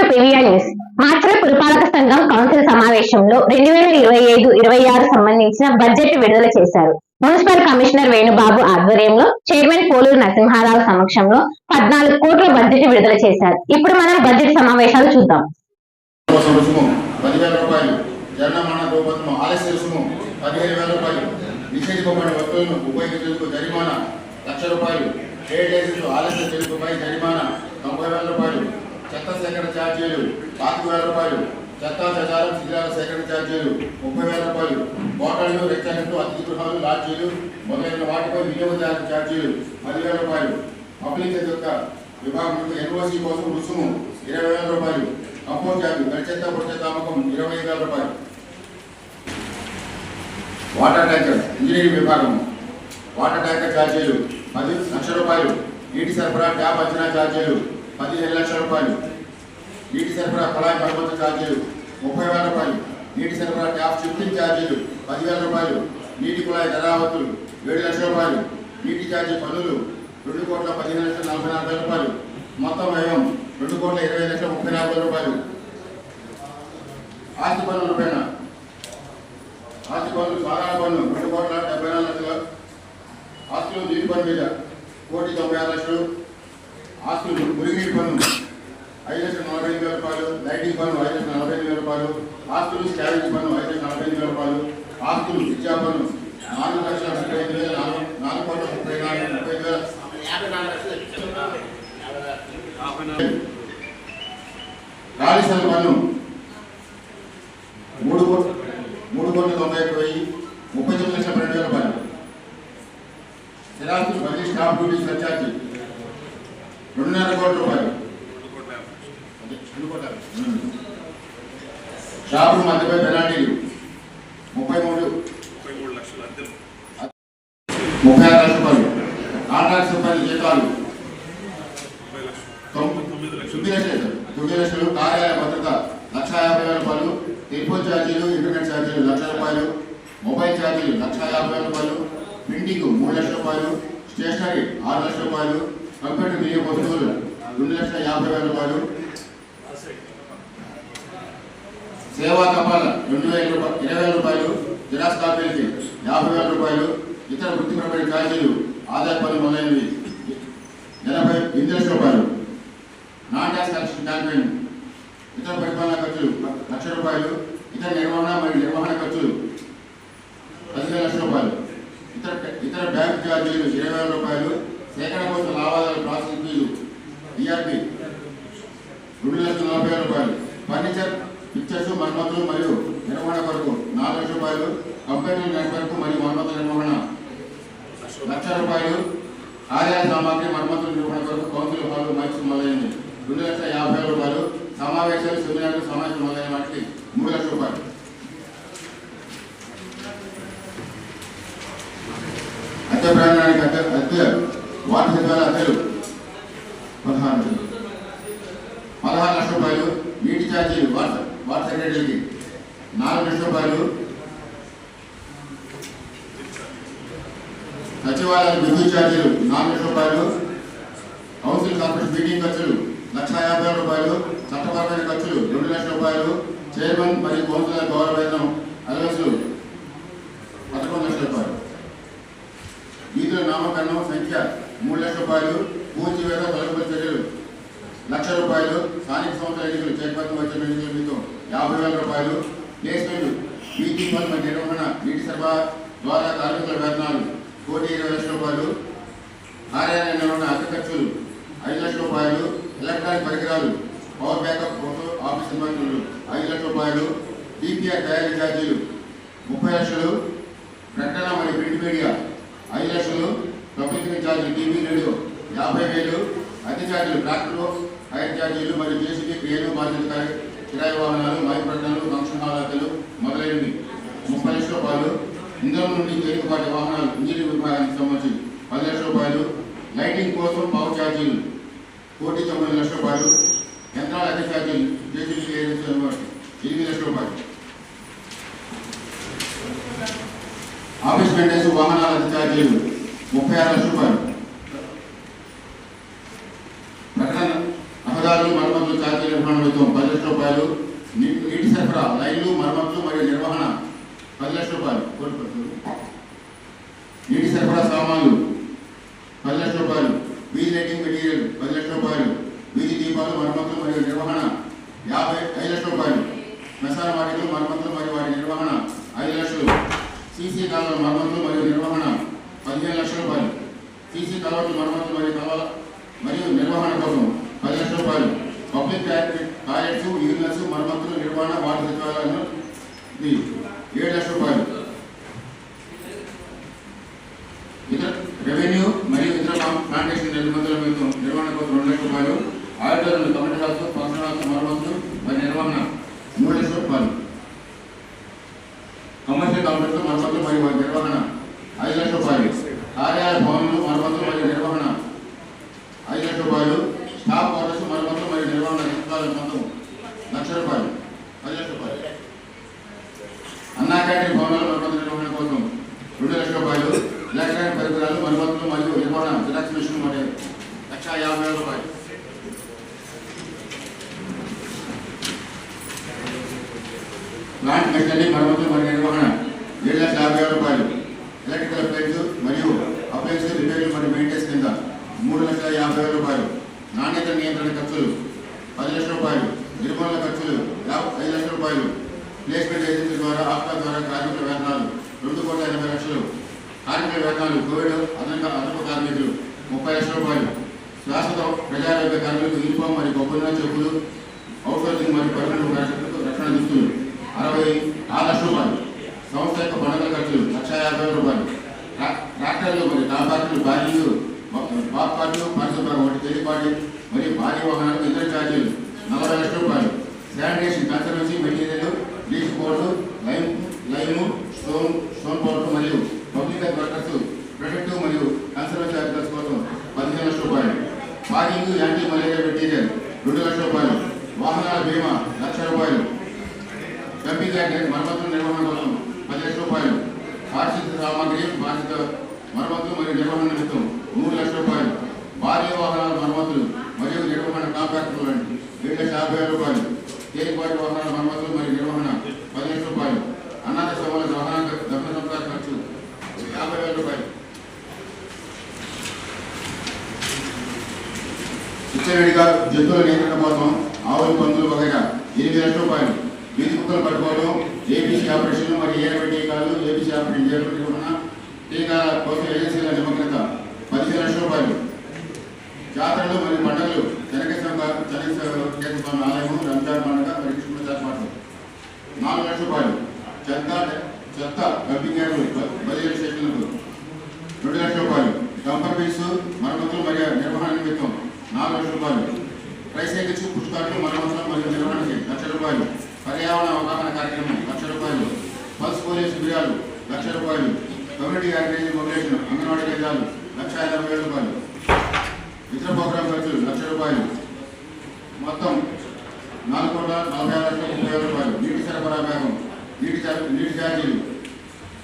Previa news. మాత్ర పురపాలక సంఘం కౌన్సిల్ సమావేశంలో 2025-26 సంబంధించిన బడ్జెట్ విడుదల చేశారు. మున్సిపల్ కమిషనర్ వేణుబాబు ఆధ్వర్యంలో చైర్మన్ పోలూరు నరసింహారావు సమక్షంలో 14 కోట్ల బడ్జెట్ విడుదల చేశారు. ఇప్పుడు మనం బడ్జెట్ సమావేశాలు చూద్దాం. చెత్త సేకరణ ఛార్జీలు 5,000 రూపాయలు, చెత్త చెదారం శిథిలాల సేకరణ ఛార్జీలు 30,000 రూపాయలు, హోటళ్లు, రెస్టారెంట్లు, అతిథి గృహాలు, లాడ్జీలు మొదలైన వాటిపై వినియోగదారు ఛార్జీలు 10,000 రూపాయలు, పబ్లిక్ యొక్క విభాగం ఎన్ఓసి కోసం రుసుము 20,000 రూపాయలు, కంపోజ్ ఛార్జీ చెత్త పొడి చెత్త అమ్మకం 25,000 రూపాయలు, వాటర్ ట్యాంకర్ ఇంజనీరింగ్ విభాగం వాటర్ ట్యాంకర్ ఛార్జీలు 10 లక్షల రూపాయలు, నీటి సరఫరా ట్యాప్ అంచనా ఛార్జీలు 15 లక్షల రూపాయలు, నీటి సరఫరా కుళాయి మరమ్మతు ఛార్జీలు 30,000 రూపాయలు, నీటి సరఫరా ట్యాప్ షిఫ్టింగ్ ఛార్జీలు 10,000 రూపాయలు, నీటి కుళాయి ధరావతులు 7 లక్షల రూపాయలు, నీటి ఛార్జీ పన్నులు 2,15,44,000 రూపాయలు, మొత్తం వ్యయం 2,20,34,000 రూపాయలు. ఆస్తి పన్నుల పైన ఆస్తి పన్నులు సాధారణ పన్ను 2,74,00,000, ఆస్తులు నీటి పన్ను మీద 1,96,00,000, ఆస్తులు మురుగునీటి పన్ను 5,45,000 రూపాయలు, లైటింగ్ పన్ను 5,45,000 రూపాయలు, ఆస్తులు స్కావేజ్ పన్ను 5,45,000 రూపాయలు, ఆస్తులు విద్యా పన్ను 4,35,000, రాజస్థాన్ పన్ను 3,91,000, 39,12,000 రూపాయలు, స్థిరాస్తులు బదిలీ స్టాంప్ డ్యూటీ సర్ఛార్జీ 2,5 కోట్ల రూపాయలు, షాపులు మధ్యపై పెనాల్టీలు 36 లక్షల రూపాయలు, కాంట్రాక్ట్ సిబ్బంది జీతాలు 9 లక్షలు, కార్యాలయ భద్రత 1,50,000 రూపాయలు, టెలిఫోన్ ఛార్జీలు, ఇంటర్నెట్ ఛార్జీలు 1,00,000 రూపాయలు, మొబైల్ ఛార్జీలు 1,50,000 రూపాయలు, ప్రింటింగ్ 3 లక్షల రూపాయలు, స్టేషనరీ 6 లక్షల రూపాయలు, కంప్యూటర్ వినియోగ వస్తువులు 2,50,000 రూపాయలు, సేవా తపాలా 20,000 రూపాయలు, జిరాక్స్ కాపీలకి 50,000 రూపాయలు, ఇతర వృత్తిపరమైన ఛార్జీలు ఆదాయ పన్ను మొదలైనవి 8 లక్షల రూపాయలు, నాన్ ట్యాక్స్ కలెక్షన్ క్యాంపెయిన్ ఇతర పరిపాలనా ఖర్చులు 1,00,000 రూపాయలు, ఇతర నిర్వహణ మరియు నిర్వహణ ఖర్చులు 15 లక్షల రూపాయలు, ఇతర బ్యాంకు ఛార్జీలు 20,000 రూపాయలు, సేకరణ కోసం లావాదేవీల ప్రాసెసింగ్ ఫీజు ఈఆర్పి 2,40,000 రూపాయలు, ఫర్నిచర్ పిక్చర్స్ మరమ్మతులు మరియు నిర్వహణ కొరకు 4 లక్షల రూపాయలు, కంప్యూటర్ నెట్వర్క్ మరియు మరమ్మతుల నిర్వహణ 1,00,000 రూపాయలు, కార్యాలయ సామాగ్రి మరమ్మతుల నిర్వహణ కొరకు కౌన్సిల్ హాలు మైక్స్ మొదలైనవి 2,50,000 రూపాయలు, సమావేశాలు సెమినార్లు సమావేశం మొదలైన వాటికి 3 లక్షల రూపాయలు. అద్దె ప్రాంగణానికి అద్దె వాటి సభ్యుల అద్దెలు 16 లక్షల రూపాయలు, నీటి ఛార్జీలు వాటర్ సెక్రటరీకి 4 లక్షల రూపాయలు, సచివాలయ విద్యుత్ ఛార్జీలు 4 లక్షల రూపాయలు, కౌన్సిల్ కార్పొరేషన్ మీటింగ్ ఖర్చులు 1,50,000 రూపాయలు, చట్టపరమైన ఖర్చులు 2 లక్షల రూపాయలు, చైర్మన్ మరియు కౌన్సిలర్ గౌరవ వేతనం అలవెన్సులు 11 లక్షల రూపాయలు, వీధుల నామకరణం సంఖ్య 3 లక్షల రూపాయలు, పూర్తివేత తొలగింపు చర్యలు 1,00,000 రూపాయలు, స్థానిక సంస్థల ఎన్నికలు చైర్పర్సన్ వచ్చిన ఎన్నికలతో 50,000 రూపాయలు, ప్లేస్మెంట్ వీధి పన్ను నిర్వహణ నీటి సరఫరా ద్వారా కార్మికుల వేతనాలు 1,20,00,000 రూపాయలు, కార్యాలయ నిర్వహణ అద్దె ఖర్చులు 5 లక్షల రూపాయలు, ఎలక్ట్రానిక్ పరికరాలు పవర్ బ్యాకప్ ఫోటో ఆఫీస్ ఇన్వెంటర్లు 5 లక్షల రూపాయలు, డిపిఆర్ తయారీ ఛార్జీలు 30 లక్షలు, ప్రకటన మరియు ప్రింట్ మీడియా 5 లక్షలు, పబ్లిక్ ఛార్జీలు టీవీ రేడియో 50,000, అద్దె ఛార్జీలు ట్రాక్టర్లు హైర్ ఛార్జీలు మరియు జేసీబీ క్రియలు బాధ్యత కిరాయి వాహనాలు మైక్ ప్రకటనలు ఫంక్షన్ హాల్ అద్దెలు మొదలైనవి 30 లక్షల రూపాయలు, ఇంధనం నుండి తేలికపాటి వాహనాలు ఇంజనీరింగ్ విభాగానికి సంబంధించి 10 లక్షల రూపాయలు, లైటింగ్ కోసం పవర్ ఛార్జీలు 1,90,00,000 రూపాయలు, యంత్రాల అద్దె ఛార్జీలు జేసీబీ 8 లక్షల రూపాయలు, ఆఫీస్ మెయింటెనెన్స్ వాహనాల అద్దె ఛార్జీలు 36 లక్షల రూపాయలు, ప్రకటన రహదారులు మరమ్మతులు ఛార్జీలు నిర్మాణ నిమిత్తం 10 లక్షల రూపాయలు. నీటి సరఫరా లైన్లు మరమ్మతులు మరియు నిర్వహణ 10 లక్షల రూపాయలు. నీటి సరఫరా సామాన్లు 10 లక్షల రూపాయలు. వీధి లైటింగ్ మెటీరియల్ 10 లక్షల రూపాయలు. వీధి దీపాలు మరమ్మతులు మరియు నిర్వహణ 5 లక్షల రూపాయలు. శ్మశాన వాటికలు మరమ్మతులు మరియు వాటి నిర్వహణ 5 లక్షలు. సీసీ కాలువల మరమ్మతులు మరియు నిర్వహణ 15 లక్షల రూపాయలు. సీసీ కాలువల మరమ్మతులు మరియు నిర్వహణ కోసం 10 లక్షల రూపాయలు. పబ్లిక్ టాయిలెట్స్ యూరినల్స్ మరమ్మతులు నిర్వహణ వార్డు సచివాలయంలో 7 లక్షల రూపాయలు. ఇతర రెవెన్యూ మరియు ఇతర ప్లాంటేషన్ నిర్వహణ కోసం 2 లక్షల రూపాయలు. ఆడిటర్లు కమిటీ హాల్స్ ఫంక్షన్ హాల్స్ మరమ్మతులు మరియు నిర్వహణ 3 లక్షల రూపాయలు. కమర్షియల్ కాంప్లెక్స్ మరమ్మతులు మరియు వారి నిర్వహణ 5 లక్షల రూపాయలు. కార్యాలయ భవనాలు మరమ్మతులు మరియు నిర్వహణ 5 లక్షల రూపాయలు. స్టాఫ్ క్వార్టర్స్ మరమ్మతులు మరియు నిర్వహణ మొత్తం 1 లక్ష రూపాయలు. 10 లక్షల రూపాయలు. అన్నా క్యాంటీన్ భవనాల మరమ్మతుల నిర్వహణ కోసం 2 లక్షల రూపాయలు. ఎలక్ట్రానిక్ పరికరాలు మరమ్మతులు మరియు నిర్వహణ జిరాక్స్ మిషన్ మరియు 1,50,000 రూపాయలు. ప్లాంట్ మెషినరీ మరమ్మతులు మరియు నిర్వహణ 7,50,000 రూపాయలు. ఎలక్ట్రికల్ అప్లయన్స్ మరియు అప్లయన్స్ రిపేర్లు మరియు మెయింటెనెన్స్ కింద 3,50,000 రూపాయలు. నాణ్యత నియంత్రణ ఖర్చులు 10 లక్షల రూపాయలు. నిర్మాణ ఖర్చులు 5 లక్షల రూపాయలు. ప్లేస్మెంట్ ఏజెన్సీ ద్వారా ఆఫ్టర్ ద్వారా కార్మికుల వేతనాలు 2,80,00,000. కార్మికుల వేతనాలు కోవిడ్ అదనపు కార్మికులు 30 లక్షల రూపాయలు. శాశ్వత ప్రజారోగ్య కార్మికులకు యూనిఫామ్ మరియు గొప్ప చెప్పులు ఔషధం మరియు పర్మనెంట్ రక్షణ దుస్తులు 66 లక్షల రూపాయలు. సంస్థ యొక్క పండుగల ఖర్చులు 1,50,000 రూపాయలు. ట్రాక్టర్లు మరియు టాపార్టీలు భారీలు బాక్పార్టీలు పార్సల్ ఒకటి తెలిపాటి మరియు భారీ వాహనాలకు ఇతర ఛార్జీలు 40 లక్షల రూపాయలు. Sanitation conservancy material bleach board limestone powder మరియు పబ్లిక్ హెల్త్ వర్కర్స్ ప్రొటెక్టివ్ మరియు కన్సర్వెన్సీ అధికారుల కోసం 15 లక్షల రూపాయలు. పార్కింగ్ యాంటీ మలేరియా మెటీరియల్ 2 లక్షల రూపాయలు. వాహనాల బీమా 1 లక్ష రూపాయలు. డంపింగ్ యార్డ్ మరమ్మతుల నిర్వహణ కోసం 10 లక్షల రూపాయలు. పారిశుద్ధ సామాగ్రి బాధ్యత మరమ్మతులు మరియు నిర్వహణ నిమిత్తం 3 లక్షల రూపాయలు. భారీ వాహనాల మరమ్మతులు మరియు నిర్వహణ కాంట్రాక్టులు 7,50,000 రూపాయలు. తేలిపాటి వాహనాల మరమ్మతులు మరియు నిర్వహణ 10 లక్షల రూపాయలు. అనాథ శవాల దహన సంస్కార ఖర్చు 50,000 రూపాయలు. విచ్చలవిడిగా జంతువుల నియంత్రణ కోసం ఆవులు పందులు వగైరా 8 లక్షల రూపాయలు. వీధి కుక్కలు పట్టుకోవడం ఏబీసీ ఆపరేషన్ మరియు ఏఎన్బి టీకాలు ఏబీసీ ఆపరేషన్ నిర్వహణ టీకాల కోసం ఏజెన్సీల నిమగ్నత 15 లక్షల రూపాయలు. జాతరలు మరియు పండుగలు స్వామి ఆలయం రంజాన్ పండుగ మరియు క్రిస్మస్ ఏర్పాట్లు 4 లక్షల రూపాయలు. చెత్త డంపింగ్ యార్డులు 15 స్టేషన్లకు 2 లక్షల రూపాయలు. డంపర్ బిల్స్ మరమ్మతులు మరియు నిర్వహణ నిమిత్తం 4 లక్షల రూపాయలు. ట్రైసైకిల్స్ పుస్తకాలు మరమ్మతులు మరియు నిర్వహణకి 1 లక్ష రూపాయలు. పర్యావరణ అవగాహన కార్యక్రమం 1 లక్ష రూపాయలు. పల్స్ పోలియో శిబిరాలు 1 లక్ష రూపాయలు. కమ్యూనిటీ ఆర్గనైజింగ్ మొబిలైజేషన్ అంగన్వాడీ కేంద్రాలు 1,50,000 రూపాయలు. ఇతర ప్రోగ్రామ్ ఖర్చులు 1 లక్ష రూపాయలు. మొత్తం 4,40,30,000 రూపాయలు. నీటి సరఫరా బ్యాగం నీటి ఛార్జీలు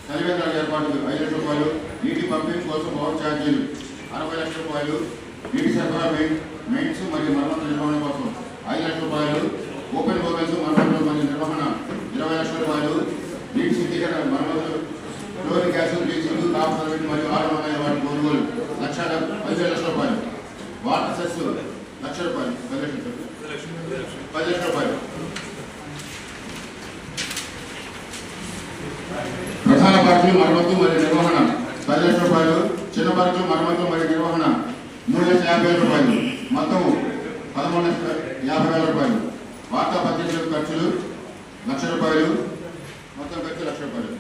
చలివేంద్రాల ఏర్పాటు 5 లక్షల రూపాయలు. నీటి పంపింగ్ కోసం పవర్ ఛార్జీలు 60 లక్షల రూపాయలు. నీటి సరఫరా మెయిన్స్ మరియు మరమ్మతుల నిర్వహణ కోసం 5 లక్షల రూపాయలు. ఓపెన్ బోర్వెల్స్ మరమ్మతులు మరియు నిర్వహణ 20 లక్షల రూపాయలు. నీటి శుద్ధీకరణ మరమ్మతులు ఫ్లోరింగ్ గ్యాస్ బ్లీచింగ్ కాప్ సర్వీస్ మరియు ఆడమైన వాటి కొనుగోలు 15 లక్షల రూపాయలు. వాటర్ సెస్ 1 లక్ష రూపాయలు. 10 లక్షల రూపాయలు. ప్రధాన పార్కులు మరమ్మతు మరియు నిర్వహణ 10 లక్షల రూపాయలు. చిన్న పార్కులు మరమ్మతు మరియు నిర్వహణ 3,50,000 రూపాయలు. మొత్తం 13,50,000 రూపాయలు. వార్తాపత్రికల ఖర్చులు 1 లక్ష రూపాయలు. మొత్తం ఖర్చు 1 లక్ష రూపాయలు.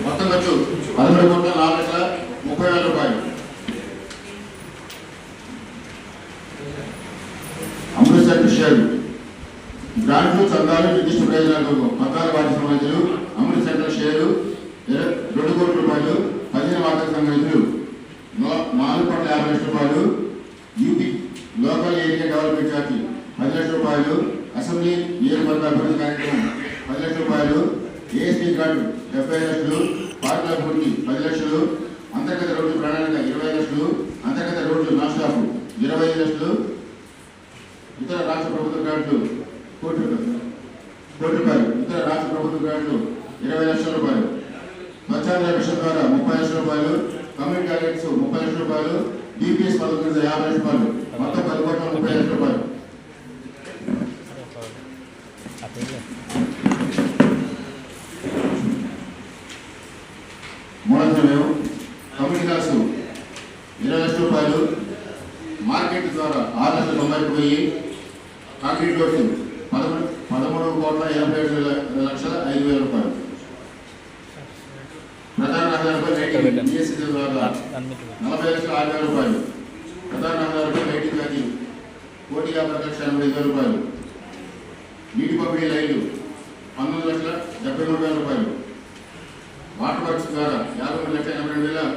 మొత్తం ఖర్చు 13,04,30,000 రూపాయలు. అమృత్సర్ షేర్లు గ్రాంట్లు చందాలు నిర్దిష్ట ప్రయోజనాలకు పత్రాల బాధ్యత సంబంధితులు అమృత్సర్ షేర్లు 2 కోట్ల రూపాయలు. 15 వార్తల సంబంధితులు 4,50,00,000 రూపాయలు. UP local area development charge 10 లక్షల రూపాయలు. అసెంబ్లీ నియోజకవర్గ అభివృద్ధి కార్యక్రమం గ్రాంట్ 70 లక్షలు, పార్కుల పూర్తి 10 లక్షలు, అంతర్గత రోడ్డు ప్రణాళిక 20 లక్షలు, అంతర్గత రోడ్లు నాన్ స్టాప్ 25 లక్షలు, ఇతర రాష్ట్ర ప్రభుత్వ గ్రాంట్లు కోటి రూపాయలు, ఇతర రాష్ట్ర ప్రభుత్వ గ్రాంట్లు 20 లక్షల రూపాయలు, స్వచ్ఛాంధ్ర మిషన్ ద్వారా 30 లక్షల రూపాయలు, కమ్యూనిటీ టాయిలెట్స్ 30 లక్షల రూపాయలు, డిపిఎస్ పథకం కింద 50 లక్షల రూపాయలు, మొత్తం 10,30 లక్షల రూపాయలు. మూలధనం కమ్యూనిటీ టాక్స్ 20 లక్షల రూపాయలు, మార్కెట్ ద్వారా 6,90,000, కాంక్రీట్ డోర్స్ 13,87,05,000 రూపాయలు, ప్రధాన రహదారులపై లైటింగ్ బిఎస్సీ ద్వారా 40,06,000 రూపాయలు, ప్రధాన రహదారులపై లైటింగ్ ఛార్జీలు 1,50,80,000 రూపాయలు, నీటి పంపిణీ లైన్లు 19,73,000 రూపాయలు, వాటర్ వర్క్స్ ద్వారా 53,82,000,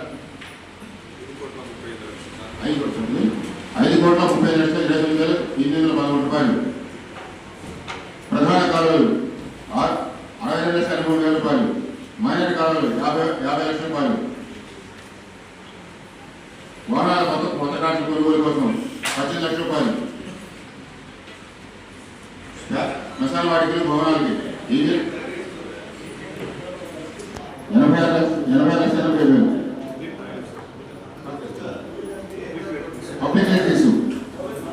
5,30,28,811 రూపాయలు, ప్రధాన కాలువలు 62,83,000 రూపాయలు, మైనర్ కాలువలు 50 లక్షల రూపాయలు, వాహనాల కొత్త కార్డు కొనుగోలు కోసం 18 లక్షల రూపాయలు, శ్మశాన వాటికలు భవనాలకి 80,80,80,000, పబ్లిక్ లైబ్రరీస్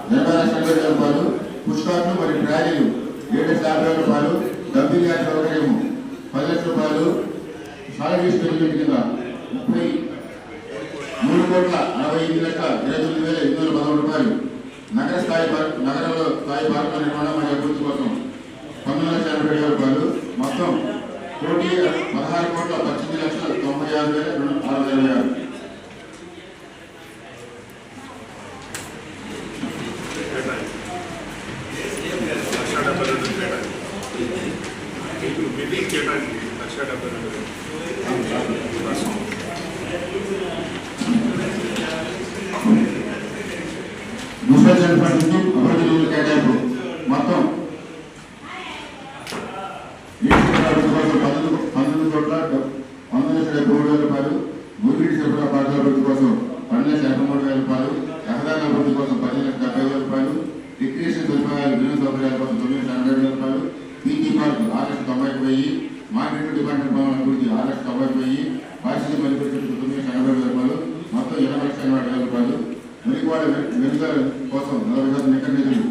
80,80,000 రూపాయలు, పుష్కార్లు మరియు ట్రాలీలు 7,50,000 రూపాయలు, డబ్బింగ్ యాడ్ సౌకర్యం 10 లక్షల రూపాయలు, సాలరీస్ పెరిగిన కింద 3,68,29,811 రూపాయలు, నగరంలో స్థాయి పార్కుల నిర్మాణం మరియు అభివృద్ధి కోసం 19,80,000 రూపాయలు, మొత్తం 16,18,96,626. మున్సిపల్ ఫండ్ నుంచి అభివృద్ధి నిధులు కేటాయింపు మొత్తం 19,73,000 రూపాయలు, మురిగిడి సరఫరా పార్కుల అభివృద్ధి కోసం 12,53,000 రూపాయలు, రహదారుల అభివృద్ధి కోసం 10,70,000 రూపాయలు, రిక్రియేషన్ సదుపాయాలు వినోద సౌకర్యాల కోసం 9,80,000 రూపాయలు, పీజీ పార్కు 6,90,000, మార్కెట్ డిపార్ట్మెంట్ భవన అభివృద్ధి 6,90,000, పారిశుద్ధ్య మరియు పరిస్థితులు 9,80,000 రూపాయలు, మొత్తం 20,80,000 రూపాయలు, మురికివాడ వెనుకల కోసం 40,000 నికర నిధులు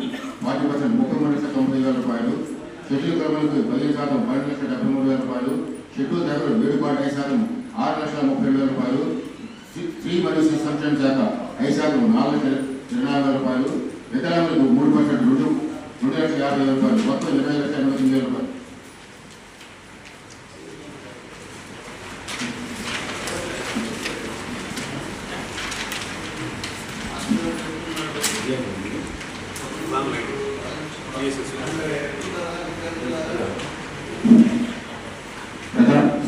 40%, 33,90,000 రూపాయలు, షెడ్యూల్ క్రమాలకు 15%, 12,73,000 రూపాయలు, షెడ్యూల్ దగ్గర 7.5%, 6,32,000 రూపాయలు, స్త్రీ మరియు శిశు సంక్షేమ శాఖ 5%, 4,24,000 రూపాయలు, వికలాంగులకు 3%, 2,50,000 రూపాయలు, మొత్తం 20,89,000 రూపాయలు.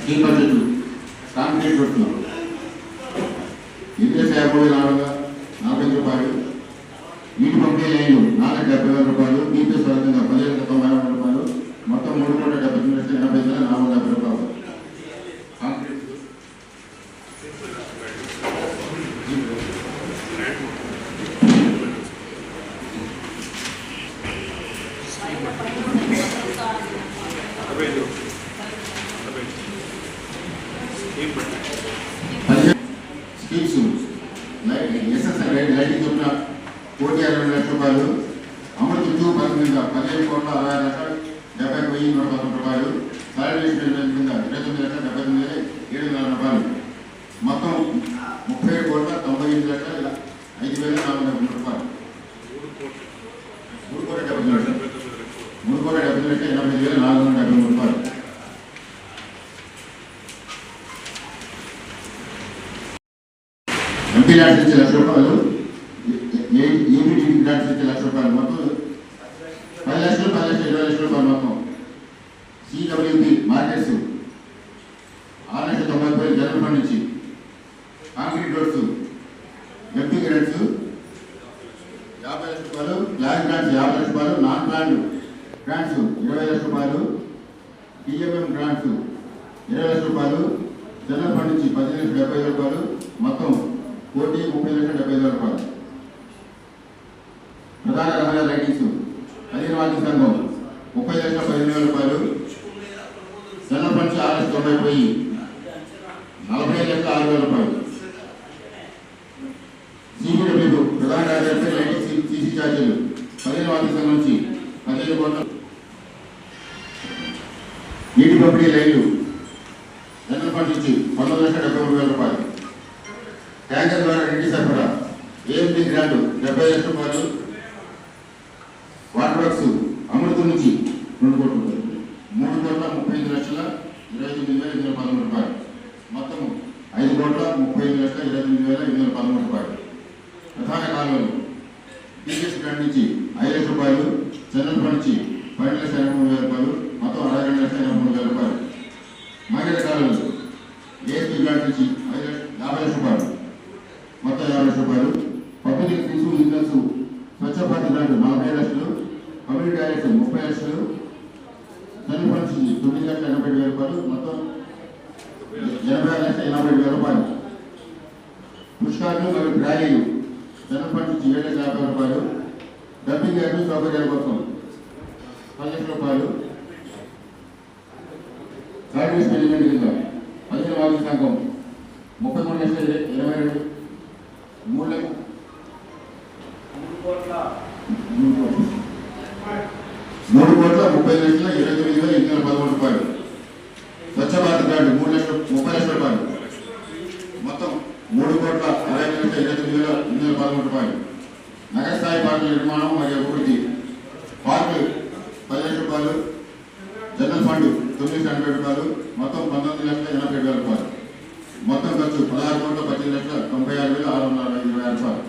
స్కీమ్ బడ్జెట్లు కాంక్రీట్ రోడ్లు 53,445 రూపాయలు, నీటి పంపిణీ లైన్లు 4,70,000 రూపాయలు, డిపిఎస్ పథకంగా 10,90,000 రూపాయలు, మొత్తం 3,78,80,450 రూపాయలు. స్కీమ్స్ లైటింగ్ చొప్పున 1,60,00,000 రూపాయలు, అమృత ఉద్యోగ పథకం కింద 15,60,70,110 రూపాయలు, సాలరీ కింద 29,79,700 రూపాయలు, మొత్తం 30,98,05,450 రూపాయలు, 3,70,80,450 రూపాయలు. ఎంపీ ల్యాడ్స్ ఇచ్చే 1,00,000 రూపాయలు, ఏబిటి ల్యాడ్స్ ఇచ్చే 1,00,000 రూపాయలు, మొత్తం 10 లక్షలు, 10 లక్షలు, 20 లక్షల రూపాయలు మొత్తం. సిడబ్ల్యూపి మార్కెట్స్ 6,90,000 జనరల్ ఫండ్ నుంచి, కాంక్రీట్ రోడ్స్, ఎంపీ గ్రాంట్స్ 50 లక్షల రూపాయలు, ప్లాన్ గ్రాంట్స్ 50 లక్షల రూపాయలు, నాన్ ప్లాన్ గ్రాంట్స్ 20 లక్షల రూపాయలు, టీఎంఎం గ్రాంట్స్ 20 లక్షల రూపాయలు, జనరల్ ఫండ్ నుంచి 15,70,000 రూపాయలు, మొత్తం 1,30,70,000 రూపాయలు. ప్రధాన రహదారి లైటింగ్స్ 15 వార్షిక సంఘం 30,15,000 రూపాయలు, జనరల్ ఫండ్ నుంచి 6,90,000 పోయి 45,06,000 రూపాయలు. సిబిడబ్ల్యూ ప్రధాన రహదారిపై లైటింగ్ సీసీ ఛార్జీలు 15 వార్షిక సంఘం నుంచి 15 కోట్ల. నీటి పంపిణీ లైన్లు జనరల్ ఫండ్ నుంచి 19,73,000 రూపాయలు. ట్యాంకర్ ద్వారా నీటి సరఫరా ఏఎంపీ గ్రాంట్ 70 లక్షల రూపాయలు. వాటర్ వర్క్స్ అమృతం నుంచి 2 కోట్ల రూపాయలు, 3,35,29,813 రూపాయలు, మొత్తం 5,35,29,813 రూపాయలు. ప్రధాన కాలువలు టీచర్స్ గ్రాంట్ నుంచి 5 లక్షల రూపాయలు, జనరల్ ఫండ్ నుంచి 12,83,000 రూపాయలు, మొత్తం 62,83,000 రూపాయలు. మహిళల కాలువలు ఏఎస్పీ గ్రాంట్ నుంచి 50 లక్షల రూపాయలు, మొత్తం 50 లక్షల రూపాయలు. Public insurance Swachh Bharat grant 40 లక్షలు, కమ్యూనిటీ టాయిలెట్స్ 30 లక్షలు, జనరల్ ఫండ్ నుంచి 9,87,000 రూపాయలు, మొత్తం 86,80,000 రూపాయలు. పుష్కరాలు మరియు ర్యాలీలు జనరల్ ఫండ్ నుంచి 7,50,000 రూపాయలు. డంపింగ్ యార్డు సౌకర్యాల కోసం 10 లక్షల రూపాయలు. సర్వీస్ మేనేజ్మెంట్ కింద 15 వార్షిక సంఘం 33,22,3 3,30,29,813 రూపాయలు. స్వచ్ఛ భారత్ గ్రాంట్ 30 లక్షల రూపాయలు, మొత్తం 3,60,29,813 రూపాయలు. నగర స్థాయి పార్కుల నిర్మాణం మరియు అభివృద్ధి పార్కులు 10 లక్షల రూపాయలు, జనరల్ ఫండ్ 9,80,000 రూపాయలు, మొత్తం 19,80,000 రూపాయలు. మొత్తం ఖర్చు 16,18,96,626 రూపాయలు.